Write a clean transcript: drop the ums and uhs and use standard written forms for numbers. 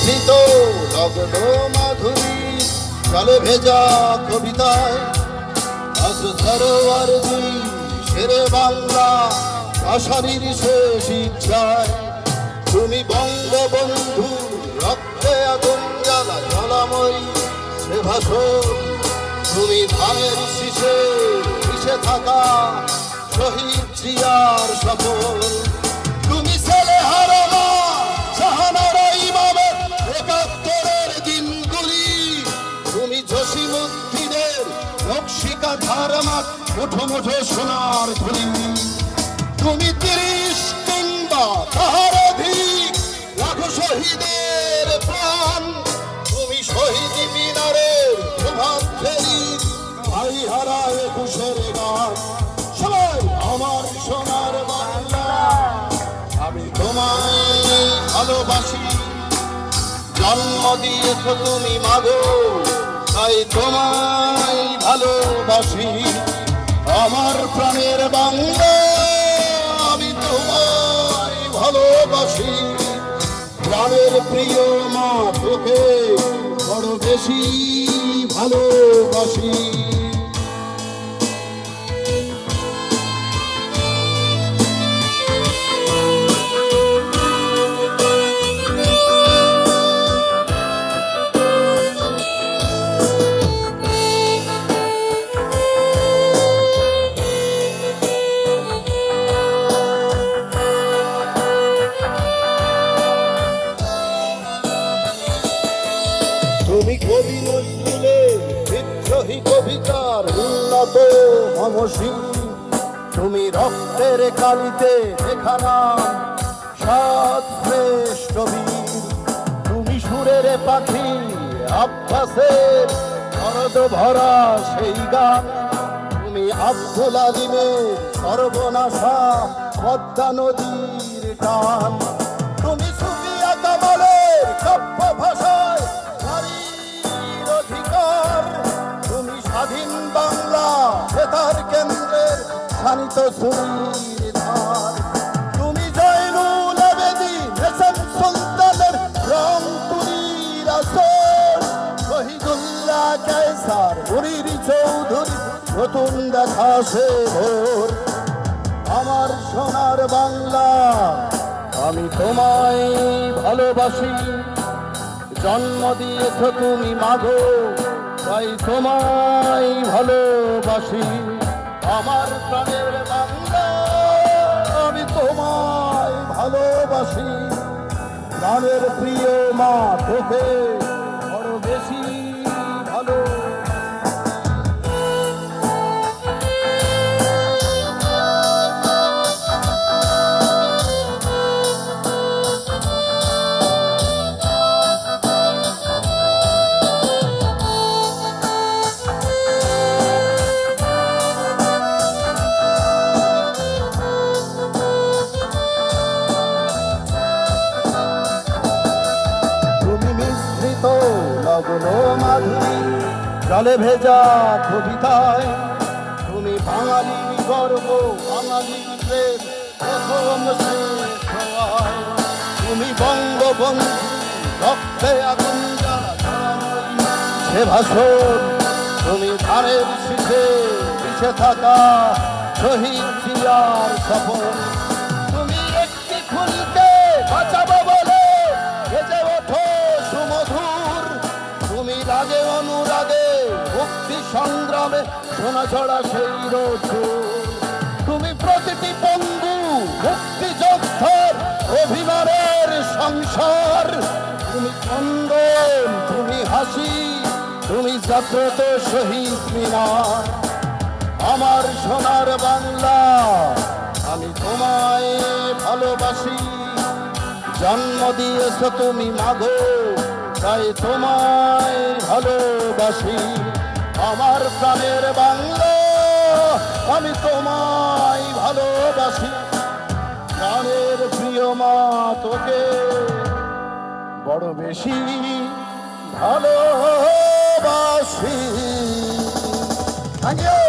মিশ্রিত লগ্ন মাধুরী জলে ভেজা কবিতায় আজ ধরোয়ার দুই শেরে বাংলা ভাষানির শেষ ইচ্ছায় তুমি বঙ্গবন্ধু রক্তে আগুন জ্বালা জলাময়ী সে ভাষণ তুমি ধানের শীষে মিশে থাকা শহীদ জিয়ার সফল তুমি ছেলে হারানো শাহানার ইমামের একাত্তরের দিনগুলি তুমি জসিমুদ্দিনের নকশিকা ধারমাত মুঠো মুঠো সোনার ধুলি তুমি ৩০ কিংবা তাহার অধিক লাখো শহীদের প্রাণ তুমি শহীদ মিনারের প্রভাত ফেরি ভাই হারা ২১-এর গান সবাই আমার সোনার বাংলা আমি তোমায় ভালোবাসি জন্ম দিয়েছ তুমি মাগো তাই তোমায় ভালোবাসি আমার প্রাণের বাংলা আমি তোমায় ভালোবাসি প্রাণের প্রিয় মা তোকে বড় বেশি ভালোবাসি তুমি কবি নজরুলের বিদ্রোহী কবিতার উন্নত মমশী তুমি রক্তের কালিতে লেখা নাম সাত শ্রেষ্ঠ বীর তুমি সুরের পাখি আব্বাসের শরদ ভরা সেই গান তুমি আব্দুল আলিমের সর্বনাশা পদ্মা নদীর টান তুমি সুফিয়া কামালের কাব্য ভাষায় নারীর অধিকার তুমি স্বাধীন বাংলা বেতার কেন্দ্রের শানিত সুরির ধার তুমি জয়নুল আবেদিন হেসেন সুলতানের রংপুরীর আসর শহীদুল্লাহ কায়সার মুনির চৌধুরী নতুন দেখা সে ভোর আমার সোনার বাংলা আমি তোমায় ভালোবাসি জন্ম দিয়েছ তুমি মাগো তাই তোমায় ভালোবাসি আমার প্রাণের বাংলা আমি তোমায় ভালোবাসি প্রাণের প্রিয় মা তোকে বড় বেশি ভালো লগ্ন মাধুরী জলে ভেজা কবিতায় তুমি বাঙালি গর্ব বাঙালি প্রেম প্রথম শেষ হওয়ায় তুমি বঙ্গবন্ধু রক্তে আগুন সে ভাষণ তুমি ধানের শীষে মিশে থাকা শহীদ জিয়ার সফল তুমি একটি খুনিকে বাঁচাবো বলে বেজে ওঠো সুমধুর তুমি রাগে অনুরাগে মুক্তি সংগ্রামে সোনা ছড়া সেই রোজুর তুমি প্রতিটি পঙ্গু মুক্তিযোদ্ধার অভিমানের সংসার তুমি চন্দন তুমি হাসি তুমি জাগ্রত শহীদ মিনার আমার সোনার বাংলা আমি তোমায় ভালোবাসি জন্ম দিয়েছ তুমি মাগো তাই তোমায় ভালোবাসি আমার প্রাণের বাংলা আমি তোমায় ভালোবাসি প্রাণের প্রিয় মা তোকে বড় বেশি ভালোবাসি। Thank you.